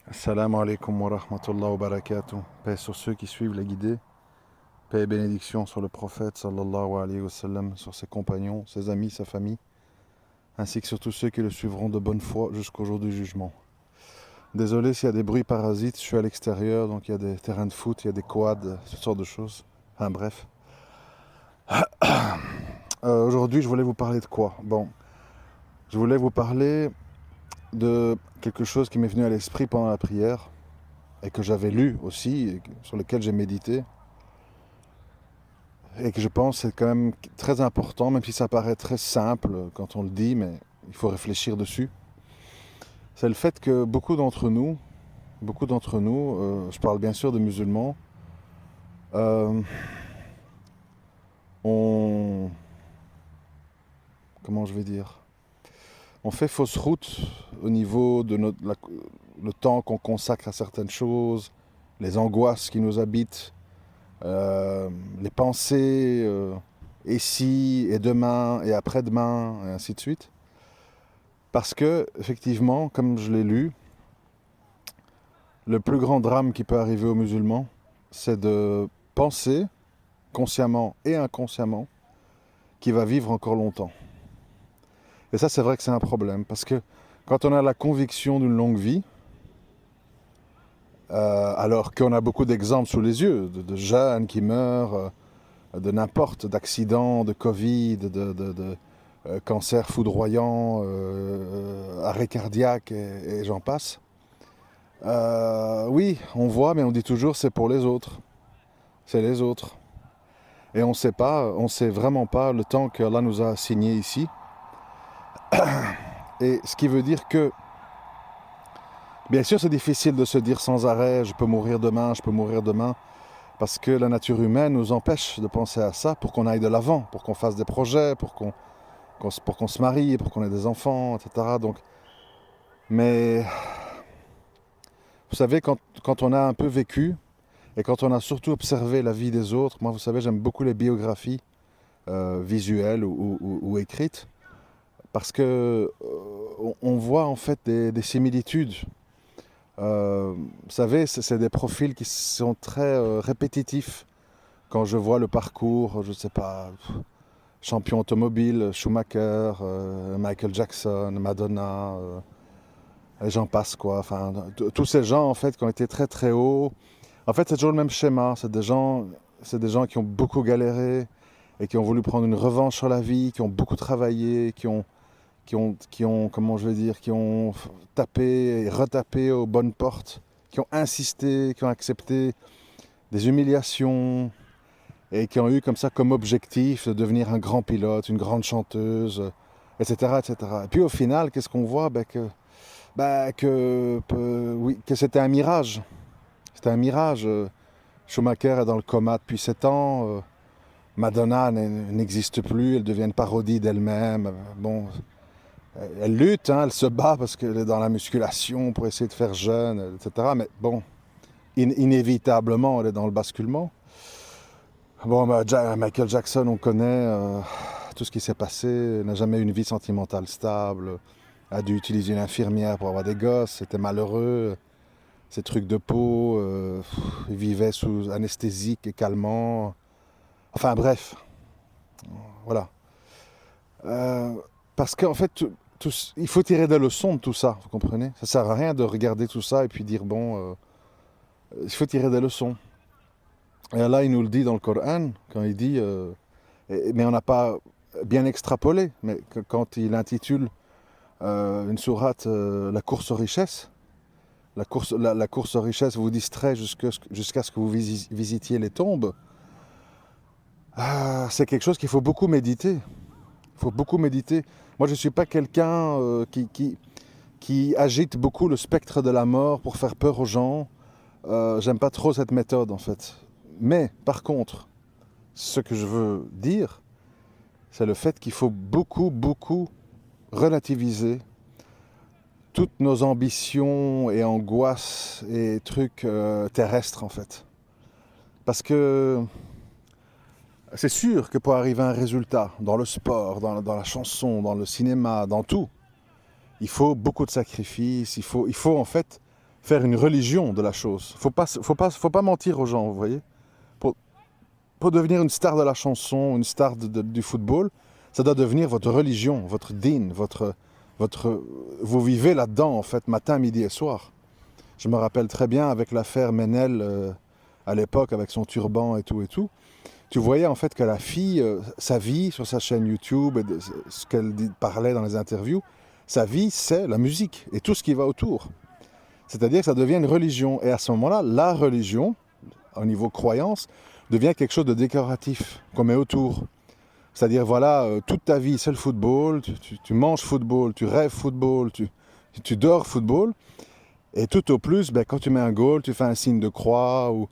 Assalamu alaikum wa rahmatullah wa barakatuh. Paix sur ceux qui suivent les guidés. Paix et bénédiction sur le prophète sallallahu alayhi wa sallam, sur ses compagnons, ses amis, sa famille, ainsi que sur tous ceux qui le suivront de bonne foi jusqu'au jour du jugement. Désolé s'il y a des bruits parasites, je suis à l'extérieur, donc il y a des terrains de foot, il y a des quads, toutes sortes de choses. Enfin bref. Aujourd'hui, je voulais vous parler de quoi? Bon, je voulais vous parler de quelque chose qui m'est venu à l'esprit pendant la prière et que j'avais lu aussi, et sur lequel j'ai médité, et que je pense c'est quand même très important, même si ça paraît très simple quand on le dit, mais il faut réfléchir dessus. C'est le fait que beaucoup d'entre nous, je parle bien sûr de musulmans, euh, on, comment je vais dire, on fait fausse route au niveau de le temps qu'on consacre à certaines choses, les angoisses qui nous habitent, les pensées, et si, et demain, et après-demain, et ainsi de suite. Parce que, effectivement, comme je l'ai lu, le plus grand drame qui peut arriver aux musulmans, c'est de penser, consciemment et inconsciemment, qu'il va vivre encore longtemps. Et ça, c'est vrai que c'est un problème, parce que quand on a la conviction d'une longue vie, alors qu'on a beaucoup d'exemples sous les yeux, de jeunes qui meurent, de n'importe, d'accidents, de Covid, de cancer foudroyant, arrêt cardiaque, et j'en passe. Oui, on voit, mais on dit toujours c'est pour les autres. C'est les autres. Et on sait pas, on sait vraiment pas le temps qu'Allah nous a assigné ici. Et ce qui veut dire que, bien sûr, c'est difficile de se dire sans arrêt, je peux mourir demain, je peux mourir demain, parce que la nature humaine nous empêche de penser à ça pour qu'on aille de l'avant, pour qu'on fasse des projets, pour qu'on se marie, pour qu'on ait des enfants, etc. Donc, mais vous savez, quand on a un peu vécu, et quand on a surtout observé la vie des autres, moi vous savez, j'aime beaucoup les biographies visuelles ou écrites, parce que on voit en fait des similitudes. Vous savez, c'est des profils qui sont très répétitifs. Quand je vois le parcours, je ne sais pas, champion automobile, Schumacher, Michael Jackson, Madonna, et j'en passe quoi. Enfin, tous ces gens en fait qui ont été très très hauts. En fait, c'est toujours le même schéma. C'est des gens qui ont beaucoup galéré et qui ont voulu prendre une revanche sur la vie, qui ont beaucoup travaillé, comment je vais dire, qui ont tapé et retapé aux bonnes portes, qui ont insisté, qui ont accepté des humiliations et qui ont eu comme ça comme objectif de devenir un grand pilote, une grande chanteuse, etc., etc. Et puis au final, qu'est-ce qu'on voit? Oui, que c'était un mirage. C'était un mirage. Schumacher est dans le coma depuis 7 ans. Madonna n'existe plus. Elle devient une parodie d'elle-même. Bon, elle lutte, hein, elle se bat parce qu'elle est dans la musculation pour essayer de faire jeune, etc. Mais bon, inévitablement, elle est dans le basculement. Bon, Michael Jackson, on connaît tout ce qui s'est passé. Il n'a jamais eu une vie sentimentale stable. A dû utiliser une infirmière pour avoir des gosses. C'était malheureux. Ces trucs de peau, il vivait sous anesthésique et calmant. Enfin bref, voilà. Euh, Parce qu'en fait, il faut tirer des leçons de tout ça, vous comprenez? Ça sert à rien de regarder tout ça et puis dire, bon, il faut tirer des leçons. Et Allah, il nous le dit dans le Coran, quand il dit, mais on n'a pas bien extrapolé, mais quand il intitule une sourate La course aux richesses, la course aux richesses vous distrait jusqu'à ce que vous visitiez les tombes. C'est quelque chose qu'il faut beaucoup méditer. Il faut beaucoup méditer. Moi, je ne suis pas quelqu'un qui agite beaucoup le spectre de la mort pour faire peur aux gens. J'aime pas trop cette méthode, en fait. Mais, par contre, ce que je veux dire, c'est le fait qu'il faut beaucoup, beaucoup relativiser toutes nos ambitions et angoisses et trucs terrestres, en fait. Parce que c'est sûr que pour arriver à un résultat, dans le sport, dans la chanson, dans le cinéma, dans tout, il faut beaucoup de sacrifices, il faut en fait faire une religion de la chose. Faut pas mentir aux gens, vous voyez. Pour, pour devenir une star de la chanson, une star du football, ça doit devenir votre religion, votre dîne, vous vivez là-dedans, en fait, matin, midi et soir. Je me rappelle très bien avec l'affaire Ménel, à l'époque, avec son turban et tout et tout. Tu voyais en fait que la fille, sa vie sur sa chaîne YouTube, et ce qu'elle parlait dans les interviews, sa vie, c'est la musique et tout ce qui va autour. C'est-à-dire que ça devient une religion. Et à ce moment-là, la religion, au niveau croyance, devient quelque chose de décoratif qu'on met autour. C'est-à-dire, voilà, toute ta vie, c'est le football, tu manges football, tu rêves football, tu dors football. Et tout au plus, ben, quand tu mets un goal, tu fais un signe de croix ou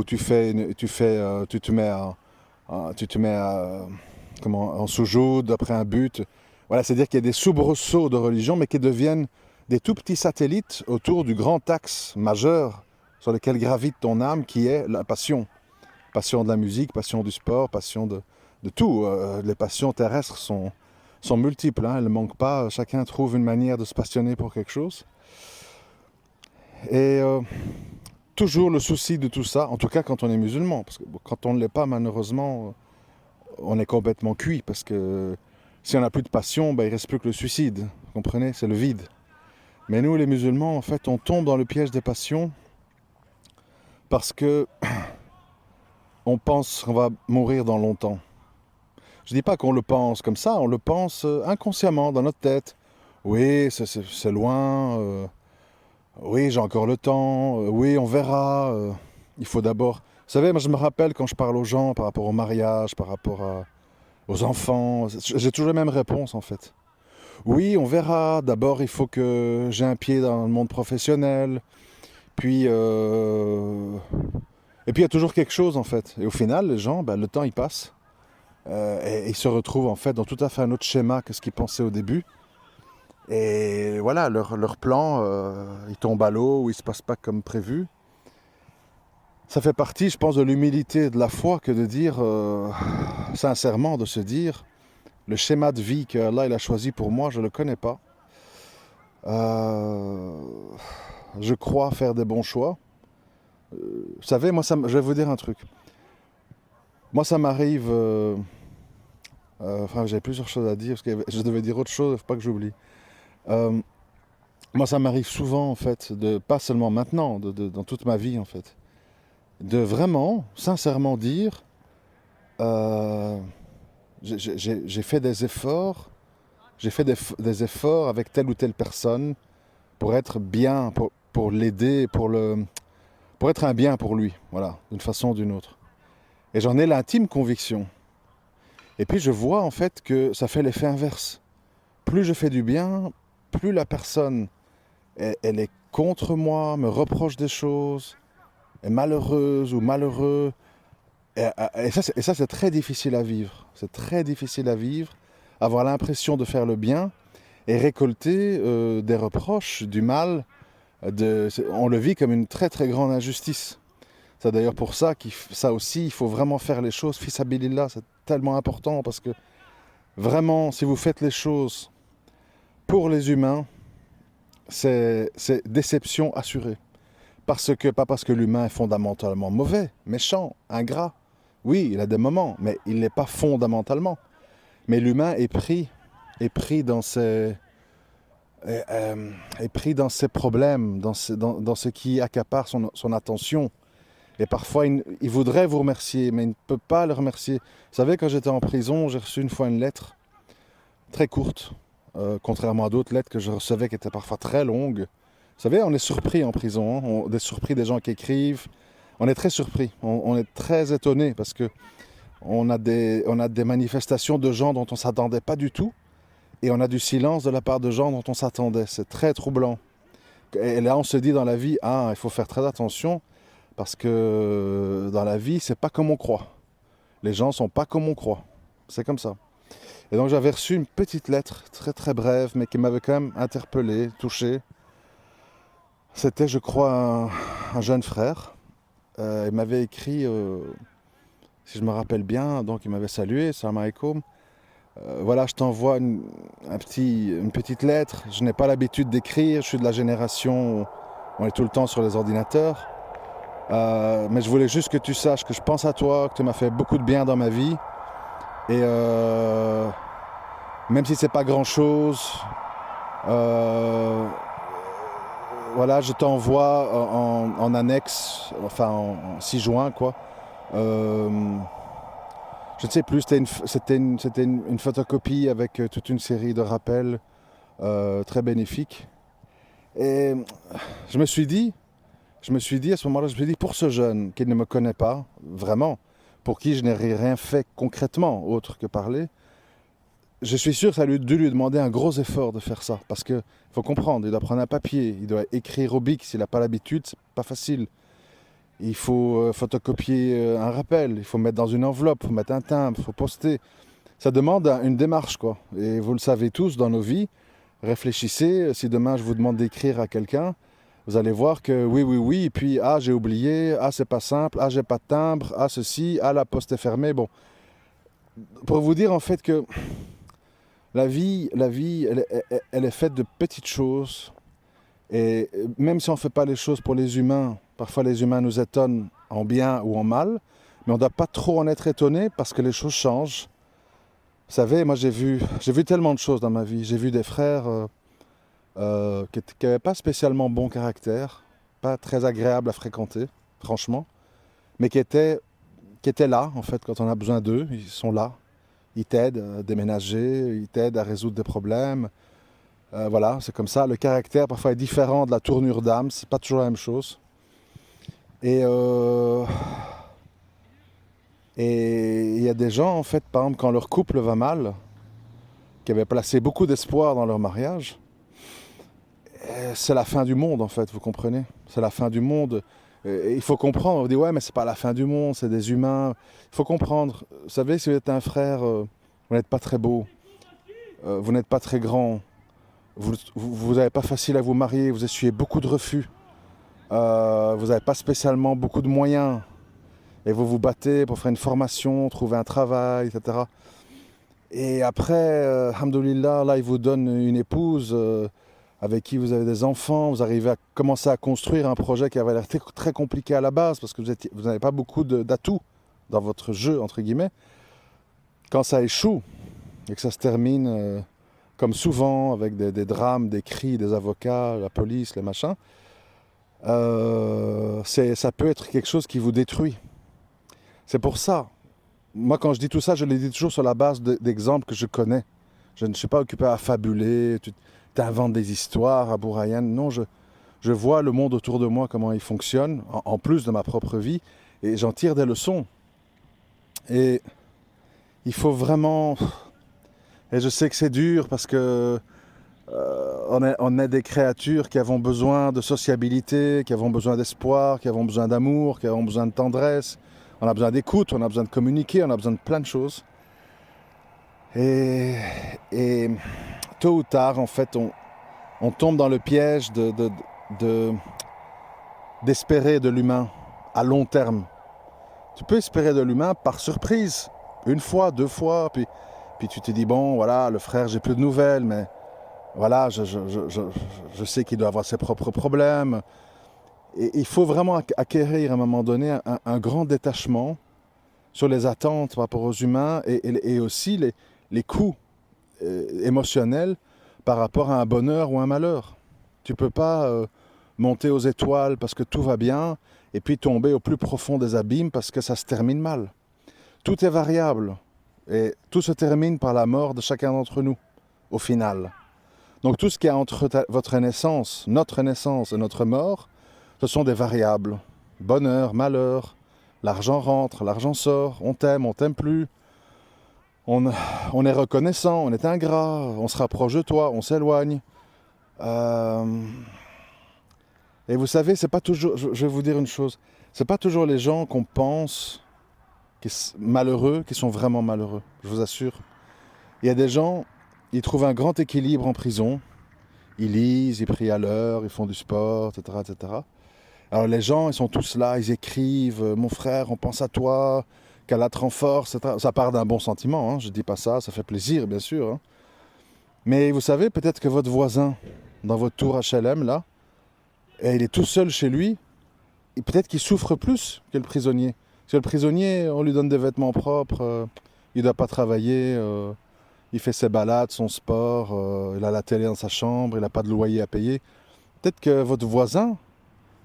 tu te mets en sous-joute après un but. Voilà, c'est-à-dire qu'il y a des soubresauts de religion, mais qui deviennent des tout petits satellites autour du grand axe majeur sur lequel gravite ton âme, qui est la passion. Passion de la musique, passion du sport, passion de tout. Les passions terrestres sont multiples, hein, elles ne manquent pas. Chacun trouve une manière de se passionner pour quelque chose. Et toujours le souci de tout ça, en tout cas quand on est musulman, parce que quand on ne l'est pas, malheureusement, on est complètement cuit, parce que si on n'a plus de passion, ben, il ne reste plus que le suicide, vous comprenez, c'est le vide. Mais nous, les musulmans, en fait, on tombe dans le piège des passions parce que on pense qu'on va mourir dans longtemps. Je ne dis pas qu'on le pense comme ça, on le pense inconsciemment dans notre tête. Oui, c'est loin, oui, j'ai encore le temps, oui, on verra, il faut d'abord... Vous savez, moi je me rappelle quand je parle aux gens par rapport au mariage, aux enfants, j'ai toujours la même réponse en fait. Oui, on verra, d'abord il faut que j'ai un pied dans le monde professionnel, puis... Et puis il y a toujours quelque chose en fait. Et au final, les gens, ben, le temps il passe, et ils se retrouvent en fait dans tout à fait un autre schéma que ce qu'ils pensaient au début. Et voilà, leur plan, il tombe à l'eau ou il ne se passe pas comme prévu. Ça fait partie, je pense, de l'humilité et de la foi que de dire, sincèrement, de se dire, le schéma de vie que Allah il a choisi pour moi, je ne le connais pas. Je crois faire des bons choix. Vous savez, moi, je vais vous dire un truc. Moi, ça m'arrive... enfin, j'avais plusieurs choses à dire, parce que je devais dire autre chose, il ne faut pas que j'oublie. Moi, ça m'arrive souvent, en fait, pas seulement maintenant, dans toute ma vie, en fait, de vraiment, sincèrement dire, j'ai fait des efforts, des efforts avec telle ou telle personne pour être bien, pour l'aider, pour être un bien pour lui, voilà, d'une façon ou d'une autre. Et j'en ai l'intime conviction. Et puis je vois, en fait, que ça fait l'effet inverse. Plus je fais du bien, plus la personne, elle est contre moi, me reproche des choses, est malheureuse ou malheureux. Et ça, c'est très difficile à vivre. C'est très difficile à vivre, avoir l'impression de faire le bien et récolter des reproches, du mal. On le vit comme une très très grande injustice. C'est d'ailleurs pour ça ça aussi, il faut vraiment faire les choses. Fis sabilillah, c'est tellement important parce que vraiment, si vous faites les choses pour les humains, c'est déception assurée. Pas parce que l'humain est fondamentalement mauvais, méchant, ingrat. Oui, il a des moments, mais il n'est pas fondamentalement. Mais l'humain est pris dans ses problèmes, dans ce qui accapare son attention. Et parfois, il voudrait vous remercier, mais il ne peut pas le remercier. Vous savez, quand j'étais en prison, j'ai reçu une fois une lettre très courte, contrairement à d'autres lettres que je recevais qui étaient parfois très longues. Vous savez, on est surpris en prison, hein. On est surpris des gens qui écrivent. On est très surpris, on est très étonné parce que on a des manifestations de gens dont on ne s'attendait pas du tout. Et on a du silence de la part de gens dont on s'attendait. C'est très troublant. Et là, on se dit dans la vie, il faut faire très attention parce que dans la vie, c'est pas comme on croit. Les gens sont pas comme on croit. C'est comme ça. Et donc, j'avais reçu une petite lettre, très très brève, mais qui m'avait quand même interpellé, touché. C'était, je crois, un jeune frère. Il m'avait écrit, si je me rappelle bien, donc il m'avait salué, salam alaikum. Voilà, je t'envoie une petite lettre. Je n'ai pas l'habitude d'écrire. Je suis de la génération on est tout le temps sur les ordinateurs. Mais je voulais juste que tu saches que je pense à toi, que tu m'as fait beaucoup de bien dans ma vie. Et même si c'est pas grand-chose, voilà, je t'envoie en annexe, enfin en 6 juin, quoi. Je ne sais plus, c'était une photocopie avec toute une série de rappels très bénéfiques. Et je me suis dit à ce moment-là, pour ce jeune qui ne me connaît pas, vraiment, pour qui je n'ai rien fait concrètement, autre que parler, je suis sûr que ça a dû lui demander un gros effort de faire ça. Parce qu'il faut comprendre, il doit prendre un papier, il doit écrire au bic, s'il n'a pas l'habitude, c'est pas facile. Il faut photocopier un rappel, il faut mettre dans une enveloppe, il faut mettre un timbre, il faut poster. Ça demande une démarche, quoi. Et vous le savez tous dans nos vies, réfléchissez, si demain je vous demande d'écrire à quelqu'un, vous allez voir que oui, et puis j'ai oublié, c'est pas simple, j'ai pas de timbre, ceci, la poste est fermée. Bon, pour vous dire en fait que la vie, elle est faite de petites choses. Et même si on ne fait pas les choses pour les humains, parfois les humains nous étonnent en bien ou en mal, mais on ne doit pas trop en être étonné parce que les choses changent. Vous savez, moi j'ai vu tellement de choses dans ma vie. J'ai vu des frères qui n'avaient pas spécialement bon caractère, pas très agréables à fréquenter, franchement, mais qui étaient là, en fait, quand on a besoin d'eux, ils sont là. Ils t'aident à déménager, ils t'aident à résoudre des problèmes. Voilà, c'est comme ça. Le caractère parfois est différent de la tournure d'âme, c'est pas toujours la même chose. Et il y a des gens, en fait, par exemple, quand leur couple va mal, qui avaient placé beaucoup d'espoir dans leur mariage, c'est la fin du monde, en fait, vous comprenez? C'est la fin du monde. Et il faut comprendre, on dit ouais, mais c'est pas la fin du monde, c'est des humains. Il faut comprendre. Vous savez, si vous êtes un frère, vous n'êtes pas très beau, vous n'êtes pas très grand, vous n'avez pas facile à vous marier, vous essuyez beaucoup de refus, vous n'avez pas spécialement beaucoup de moyens, et vous vous battez pour faire une formation, trouver un travail, etc. Et après, alhamdoulilah, là, il vous donne une épouse avec qui vous avez des enfants, vous arrivez à commencer à construire un projet qui avait l'air très compliqué à la base, parce que vous n'avez pas beaucoup d'atouts dans votre jeu, entre guillemets. Quand ça échoue, et que ça se termine... comme souvent, avec des drames, des cris, des avocats, la police, les machins, ça peut être quelque chose qui vous détruit. C'est pour ça, moi quand je dis tout ça, je le dis toujours sur la base d'exemples que je connais. Je ne suis pas occupé à fabuler, tu inventes des histoires à Bourayan. Non, je vois le monde autour de moi, comment il fonctionne, en plus de ma propre vie, et j'en tire des leçons. Et il faut vraiment... Et je sais que c'est dur parce que on est des créatures qui avons besoin de sociabilité, qui avons besoin d'espoir, qui avons besoin d'amour, qui avons besoin de tendresse. On a besoin d'écoute, on a besoin de communiquer, on a besoin de plein de choses. Et tôt ou tard, en fait, on tombe dans le piège d'espérer de l'humain à long terme. Tu peux espérer de l'humain par surprise, une fois, 2 fois, puis tu te dis, bon, voilà, le frère, j'ai plus de nouvelles, mais voilà, je sais qu'il doit avoir ses propres problèmes. Et il faut vraiment acquérir à un moment donné un grand détachement sur les attentes par rapport aux humains et aussi les coûts émotionnels par rapport à un bonheur ou un malheur. Tu ne peux pas monter aux étoiles parce que tout va bien et puis tomber au plus profond des abîmes parce que ça se termine mal. Tout est variable. Et tout se termine par la mort de chacun d'entre nous, au final. Donc tout ce qui est entre votre naissance, notre naissance et notre mort, ce sont des variables. Bonheur, malheur, l'argent rentre, l'argent sort, on t'aime plus, on est reconnaissant, on est ingrat, on se rapproche de toi, on s'éloigne. Et vous savez, c'est pas toujours, je vais vous dire une chose, c'est pas toujours les gens qu'on pense malheureux qui sont vraiment malheureux, je vous assure. Il y a des gens, ils trouvent un grand équilibre en prison, ils lisent, ils prient à l'heure, ils font du sport, etc., etc. Alors les gens, ils sont tous là, ils écrivent, mon frère, on pense à toi, qu'Allah te renforce, etc. Ça part d'un bon sentiment, hein, je dis pas ça, ça fait plaisir, bien sûr. Hein. Mais vous savez, peut-être que votre voisin, dans votre tour HLM, là, et il est tout seul chez lui, et peut-être qu'il souffre plus que le prisonnier. Parce que le prisonnier, on lui donne des vêtements propres, il ne doit pas travailler, il fait ses balades, son sport, il a la télé dans sa chambre, il n'a pas de loyer à payer. Peut-être que votre voisin,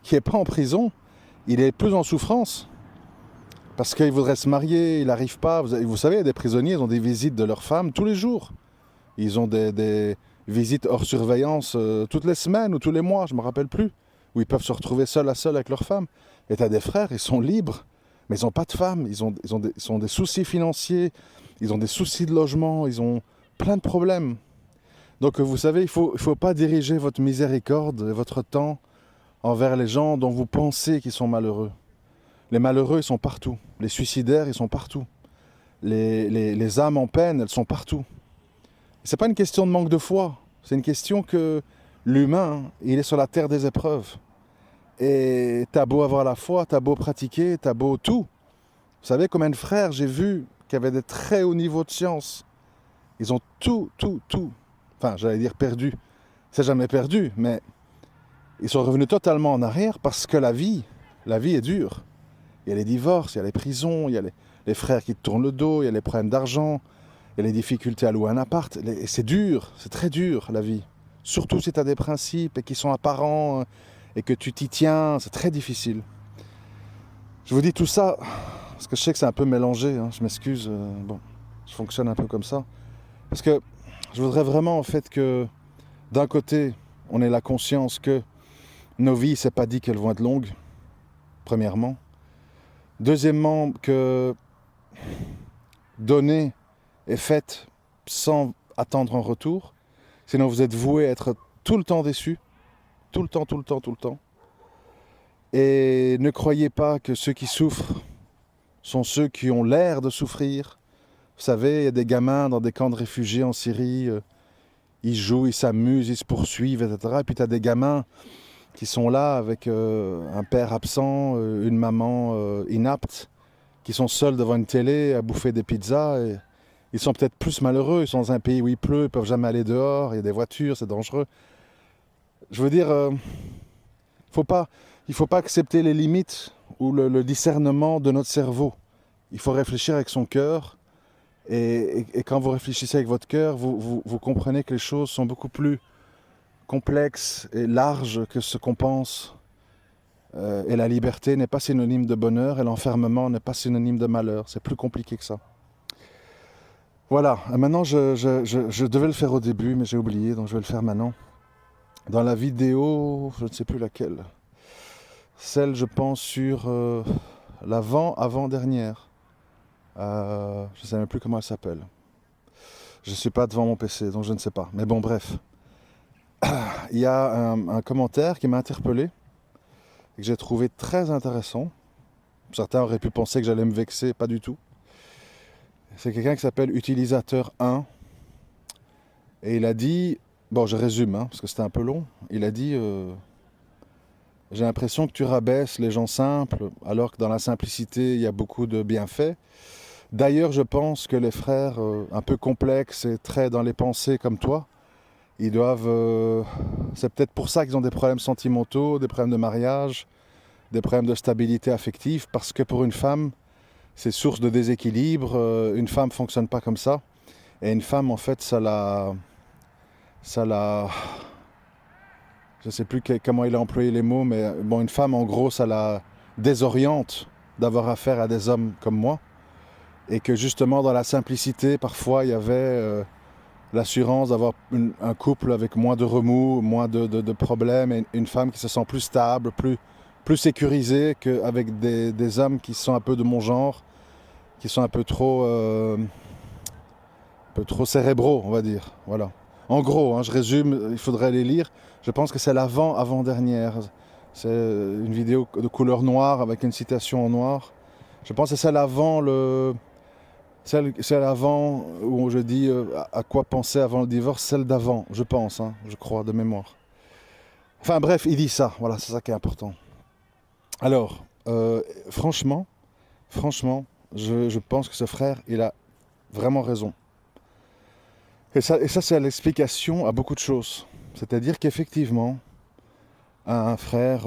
qui n'est pas en prison, il est plus en souffrance. Parce qu'il voudrait se marier, il n'arrive pas. Vous savez, des prisonniers, ils ont des visites de leurs femmes tous les jours. Ils ont des visites hors surveillance toutes les semaines ou tous les mois, je ne me rappelle plus, où ils peuvent se retrouver seul à seul avec leurs femmes. Et tu as des frères, ils sont libres, mais ils n'ont pas de femmes, ils ont des soucis financiers, ils ont des soucis de logement, ils ont plein de problèmes. Donc vous savez, il faut pas diriger votre miséricorde et votre temps envers les gens dont vous pensez qu'ils sont malheureux. Les malheureux, ils sont partout. Les suicidaires, ils sont partout. Les âmes en peine, elles sont partout. Ce n'est pas une question de manque de foi. C'est une question que l'humain, il est sur la terre des épreuves. Et t'as beau avoir la foi, t'as beau pratiquer, t'as beau tout. Vous savez combien de frères j'ai vu qui avaient des très hauts niveaux de science. Ils ont tout. Enfin, j'allais dire perdu. C'est jamais perdu, mais ils sont revenus totalement en arrière parce que la vie est dure. Il y a les divorces, il y a les prisons, il y a les frères qui te tournent le dos, il y a les problèmes d'argent, il y a les difficultés à louer un appart. Et c'est dur, c'est très dur la vie. Surtout si tu as des principes et qui sont apparents et que tu t'y tiens, c'est très difficile. Je vous dis tout ça parce que je sais que c'est un peu mélangé, hein, je m'excuse. Bon, je fonctionne un peu comme ça. Parce que je voudrais vraiment en fait que d'un côté, on ait la conscience que nos vies, c'est pas dit qu'elles vont être longues, premièrement. Deuxièmement, que donner est fait sans attendre un retour. Sinon, vous êtes voué à être tout le temps déçu. Tout le temps. Et ne croyez pas que ceux qui souffrent sont ceux qui ont l'air de souffrir. Vous savez, il y a des gamins dans des camps de réfugiés en Syrie. Ils jouent, ils s'amusent, ils se poursuivent, etc. Et puis tu as des gamins qui sont là avec un père absent, une maman inapte, qui sont seuls devant une télé à bouffer des pizzas. Et ils sont peut-être plus malheureux, ils sont dans un pays où il pleut, ils ne peuvent jamais aller dehors, il y a des voitures, c'est dangereux. Je veux dire, il ne faut pas accepter les limites ou le discernement de notre cerveau. Il faut réfléchir avec son cœur. Et quand vous réfléchissez avec votre cœur, vous comprenez que les choses sont beaucoup plus complexes et larges que ce qu'on pense. Et la liberté n'est pas synonyme de bonheur et l'enfermement n'est pas synonyme de malheur. C'est plus compliqué que ça. Voilà, et maintenant je devais le faire au début, mais j'ai oublié, donc je vais le faire maintenant. Dans la vidéo, je ne sais plus laquelle. Celle, je pense, sur l'avant-dernière. Je ne sais même plus comment elle s'appelle. Je ne suis pas devant mon PC, donc je ne sais pas. Mais bon, bref. Il y a un commentaire qui m'a interpellé et que j'ai trouvé très intéressant. Certains auraient pu penser que j'allais me vexer, pas du tout. C'est quelqu'un qui s'appelle Utilisateur 1. Et il a dit, bon je résume, parce que c'était un peu long. Il a dit, j'ai l'impression que tu rabaisses les gens simples, alors que dans la simplicité, il y a beaucoup de bienfaits. D'ailleurs, je pense que les frères un peu complexes et très dans les pensées comme toi, ils doivent... c'est peut-être pour ça qu'ils ont des problèmes sentimentaux, des problèmes de mariage, des problèmes de stabilité affective, parce que pour une femme, c'est source de déséquilibre. Une femme ne fonctionne pas comme ça. Et une femme, en fait, ça la... Je ne sais plus comment il a employé les mots, mais bon, une femme, en gros, ça la désoriente d'avoir affaire à des hommes comme moi. Et que justement, dans la simplicité, parfois, il y avait l'assurance d'avoir un couple avec moins de remous, moins de problèmes, et une femme qui se sent plus stable, plus sécurisée qu'avec des hommes qui sont un peu de mon genre, qui sont un peu trop cérébraux, on va dire. Voilà. En gros, je résume, il faudrait les lire. Je pense que c'est l'avant-dernière. C'est une vidéo de couleur noire avec une citation en noir. Je pense que c'est celle avant où je dis à quoi penser avant le divorce, celle d'avant, je pense, je crois, de mémoire. Enfin bref, il dit ça, voilà, c'est ça qui est important. Alors, franchement, je pense que ce frère, il a vraiment raison. Et ça c'est l'explication à beaucoup de choses. C'est-à-dire qu'effectivement, un frère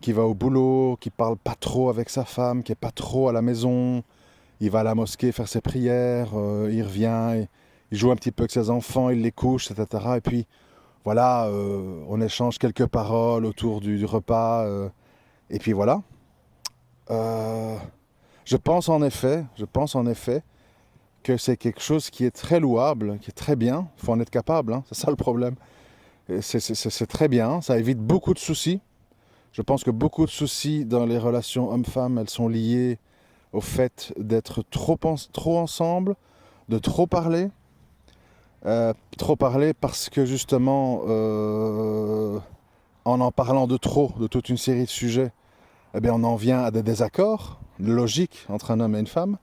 qui va au boulot, qui parle pas trop avec sa femme, qui est pas trop à la maison. Il va à la mosquée faire ses prières, il revient, il joue un petit peu avec ses enfants, il les couche, etc. Et puis voilà, on échange quelques paroles autour du repas. Et puis voilà. Euh, je pense en effet que c'est quelque chose qui est très louable, qui est très bien. Il faut en être capable, hein, c'est ça le problème. Et c'est très bien, ça évite beaucoup de soucis. Je pense que beaucoup de soucis dans les relations hommes-femmes, elles sont liées au fait d'être trop ensemble, de trop parler. Trop parler parce que justement, en parlant de trop, de toute une série de sujets, eh bien, on en vient à des désaccords logiques entre un homme et une femme.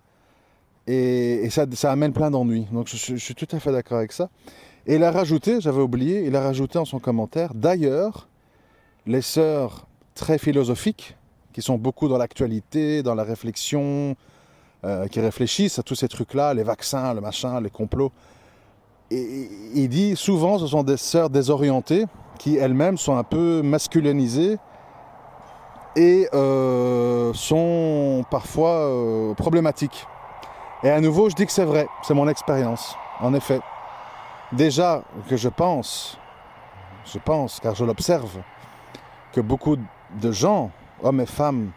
Et ça amène plein d'ennuis. Donc je suis tout à fait d'accord avec ça. Et il a rajouté, j'avais oublié, il a rajouté en son commentaire, d'ailleurs, les sœurs très philosophiques, qui sont beaucoup dans l'actualité, dans la réflexion, qui réfléchissent à tous ces trucs-là, les vaccins, le machin, les complots. Et il dit souvent ce sont des sœurs désorientées qui elles-mêmes sont un peu masculinisées et sont parfois problématiques. Et à nouveau, je dis que c'est vrai, c'est mon expérience, en effet. Déjà que je pense, car je l'observe, que beaucoup de gens, hommes et femmes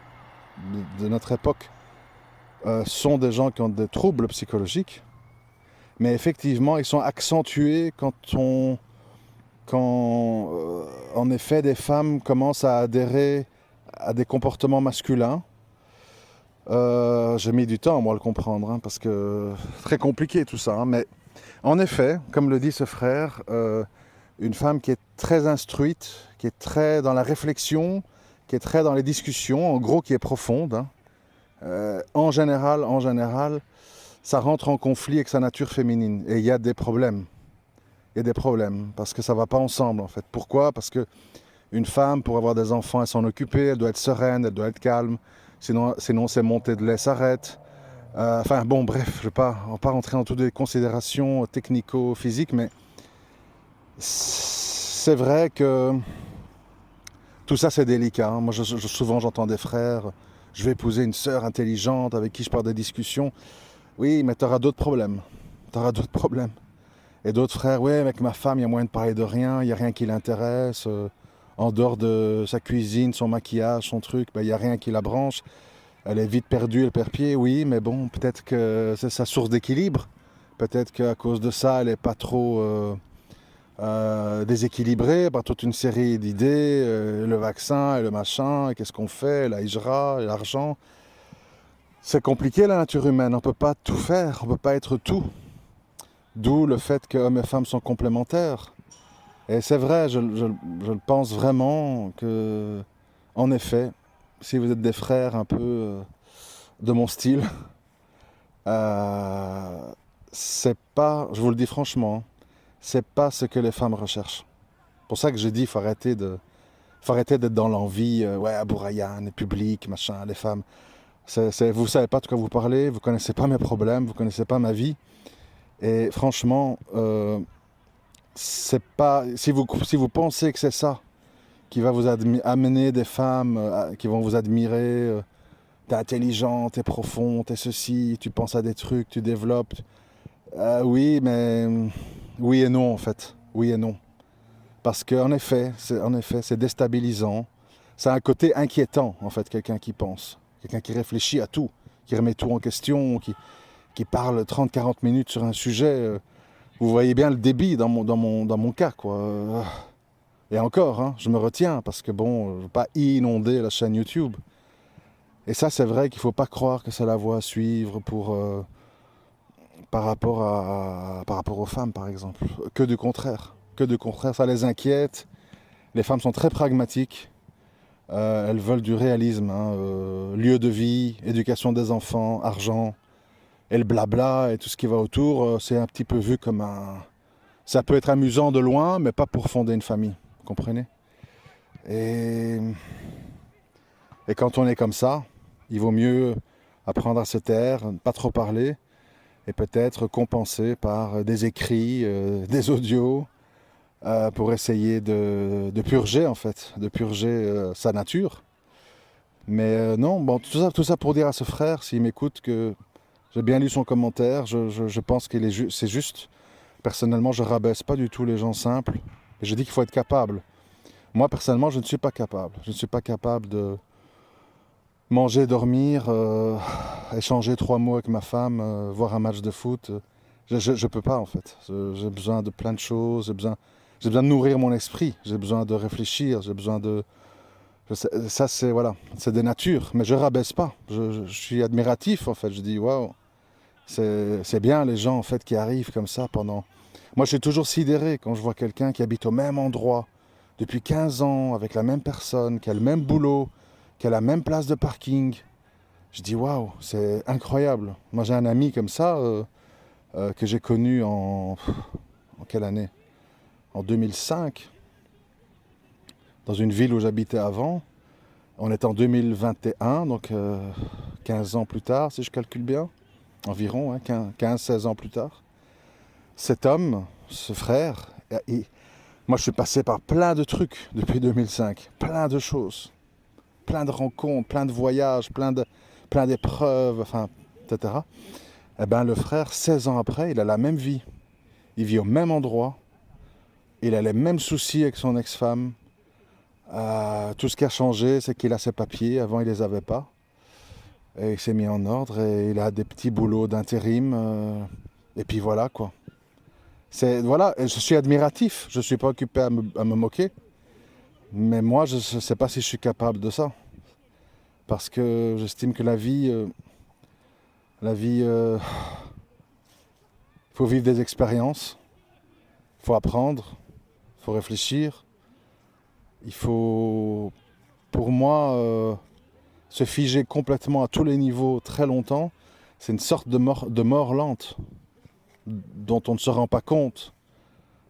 de notre époque, sont des gens qui ont des troubles psychologiques, mais effectivement, ils sont accentués quand en effet, des femmes commencent à adhérer à des comportements masculins. J'ai mis du temps, moi, à le comprendre, hein, parce que c'est très compliqué tout ça. Hein, mais en effet, comme le dit ce frère, une femme qui est très instruite, qui est très dans la réflexion, qui est très dans les discussions, en gros, qui est profonde, hein, en général, ça rentre en conflit avec sa nature féminine. Et il y a des problèmes. Il y a des problèmes, parce que ça ne va pas ensemble, en fait. Pourquoi? Parce que une femme, pour avoir des enfants et s'en occuper, elle doit être sereine, elle doit être calme. Sinon ses montées de lait s'arrêtent. Enfin bon, bref, je ne vais pas rentrer dans toutes les considérations technico-physiques, mais c'est vrai que tout ça c'est délicat. Hein. Moi, souvent j'entends des frères, je vais épouser une sœur intelligente avec qui je pars des discussions. Oui, mais tu auras d'autres problèmes. Tu auras d'autres problèmes. Et d'autres frères, oui, avec ma femme, il y a moyen de parler de rien, il n'y a rien qui l'intéresse. En dehors de sa cuisine, son maquillage, son truc, ben, il n'y a rien qui la branche. Elle est vite perdue, elle perd pied, oui, mais bon, peut-être que c'est sa source d'équilibre. Peut-être qu'à cause de ça, elle n'est pas trop déséquilibrée par toute une série d'idées, le vaccin et le machin, et qu'est-ce qu'on fait, la hijra, et l'argent. C'est compliqué la nature humaine, on ne peut pas tout faire, on ne peut pas être tout. D'où le fait que hommes et femmes sont complémentaires. Et c'est vrai, je pense vraiment que, en effet, si vous êtes des frères un peu de mon style, c'est pas, je vous le dis franchement, c'est pas ce que les femmes recherchent. C'est pour ça que je dis, faut arrêter d'être dans l'envie, ouais, Abou Rayhan, public, machin, les femmes. Vous savez pas de quoi vous parlez, vous connaissez pas mes problèmes, vous connaissez pas ma vie. Et franchement, c'est pas, si vous pensez que c'est ça qui va vous amener des femmes qui vont vous admirer, t'es intelligent, t'es profond, t'es ceci, tu penses à des trucs, tu développes. Oui, mais oui et non en fait. Oui et non. Parce qu'en effet, c'est déstabilisant. C'est un côté inquiétant en fait, quelqu'un qui pense, quelqu'un qui réfléchit à tout, qui remet tout en question, qui parle 30-40 minutes sur un sujet. Vous voyez bien le débit dans mon cas, quoi. Et encore, hein, je me retiens parce que bon, je ne veux pas inonder la chaîne YouTube. Et ça, c'est vrai qu'il ne faut pas croire que c'est la voie à suivre par rapport aux femmes, par exemple. Que du contraire. Que du contraire, ça les inquiète. Les femmes sont très pragmatiques. Elles veulent du réalisme. Hein, lieu de vie, éducation des enfants, argent. Et le blabla et tout ce qui va autour, c'est un petit peu vu comme un... Ça peut être amusant de loin, mais pas pour fonder une famille. Vous comprenez? Et quand on est comme ça, il vaut mieux apprendre à se taire, ne pas trop parler, et peut-être compenser par des écrits, des audios, pour essayer de purger en fait, de purger sa nature. Mais non, bon, tout ça pour dire à ce frère, s'il m'écoute, que j'ai bien lu son commentaire, je pense qu'il est c'est juste. Personnellement, je rabaisse pas du tout les gens simples. Et je dis qu'il faut être capable. Moi, personnellement, je ne suis pas capable. Je ne suis pas capable de manger, dormir, échanger 3 mots avec ma femme, voir un match de foot. Je peux pas, en fait. J'ai besoin de plein de choses. J'ai besoin de nourrir mon esprit. J'ai besoin de réfléchir. J'ai besoin de... Ça, c'est voilà, c'est des natures. Mais je rabaisse pas. Je suis admiratif, en fait. Je dis, waouh. C'est bien les gens en fait qui arrivent comme ça pendant... Moi je suis toujours sidéré quand je vois quelqu'un qui habite au même endroit depuis 15 ans avec la même personne, qui a le même boulot, qui a la même place de parking. Je dis waouh, c'est incroyable. Moi j'ai un ami comme ça que j'ai connu en quelle année? En 2005, dans une ville où j'habitais avant. On est en 2021, donc 15 ans plus tard si je calcule bien. Environ, hein, 15-16 ans plus tard. Cet homme, ce frère, moi je suis passé par plein de trucs depuis 2005, plein de choses, plein de rencontres, plein de voyages, plein d'épreuves, enfin, etc. Eh bien le frère, 16 ans après, il a la même vie. Il vit au même endroit, il a les mêmes soucis avec son ex-femme. Tout ce qui a changé, c'est qu'il a ses papiers, avant il les avait pas. Et il s'est mis en ordre et il a des petits boulots d'intérim. Et puis voilà quoi. Voilà, je suis admiratif, je ne suis pas occupé à me moquer. Mais moi, je ne sais pas si je suis capable de ça. Parce que j'estime que la vie, il faut vivre des expériences, il faut apprendre, il faut réfléchir. Il faut, pour moi, se figer complètement à tous les niveaux très longtemps, c'est une sorte de mort lente dont on ne se rend pas compte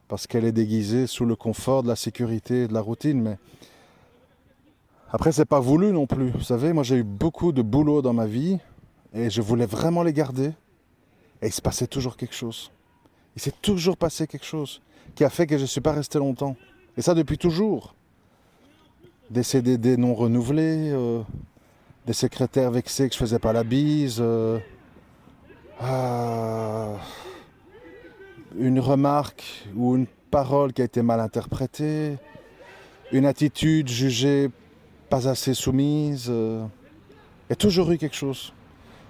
parce qu'elle est déguisée sous le confort de la sécurité et de la routine. Mais après, c'est pas voulu non plus. Vous savez, moi j'ai eu beaucoup de boulot dans ma vie et je voulais vraiment les garder. Et il se passait toujours quelque chose. Il s'est toujours passé quelque chose qui a fait que je ne suis pas resté longtemps. Et ça depuis toujours. Des CDD non renouvelés, des secrétaires vexés que je faisais pas la bise, une remarque ou une parole qui a été mal interprétée, une attitude jugée pas assez soumise. Il y a toujours eu quelque chose.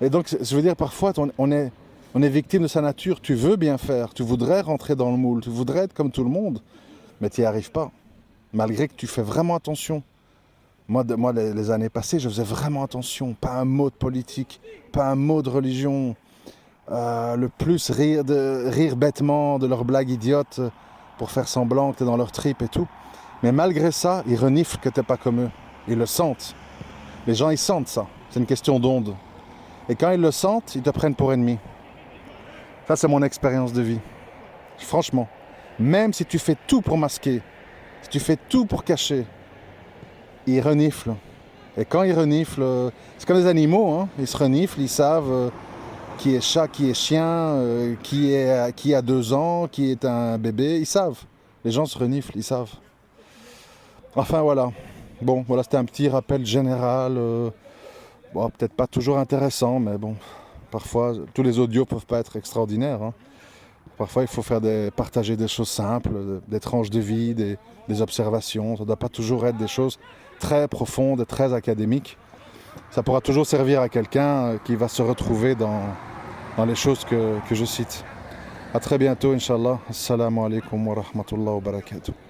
Et donc, je veux dire, parfois, on est victime de sa nature. Tu veux bien faire, tu voudrais rentrer dans le moule, tu voudrais être comme tout le monde, mais tu n'y arrives pas. Malgré que tu fais vraiment attention. Moi, les années passées, je faisais vraiment attention. Pas un mot de politique, pas un mot de religion. Le plus rire bêtement de leurs blagues idiotes pour faire semblant que tu es dans leur trip et tout. Mais malgré ça, ils reniflent que tu n'es pas comme eux. Ils le sentent. Les gens, ils sentent ça. C'est une question d'onde. Et quand ils le sentent, ils te prennent pour ennemi. Ça, c'est mon expérience de vie. Franchement. Même si tu fais tout pour masquer, si tu fais tout pour cacher, ils reniflent. Et quand ils reniflent, c'est comme des animaux, hein. Ils se reniflent, ils savent qui est chat, qui est chien, qui a 2 ans, qui est un bébé. Ils savent. Les gens se reniflent, ils savent. Enfin voilà. Bon, voilà, c'était un petit rappel général. Bon, peut-être pas toujours intéressant, mais bon, parfois, tous les audios peuvent pas être extraordinaires, hein. Parfois, il faut partager des choses simples, des tranches de vie, des observations. Ça ne doit pas toujours être des choses très profondes et très académiques. Ça pourra toujours servir à quelqu'un qui va se retrouver dans les choses que je cite. À très bientôt, Inch'Allah. Assalamu alaikum wa rahmatullahi wa barakatuh.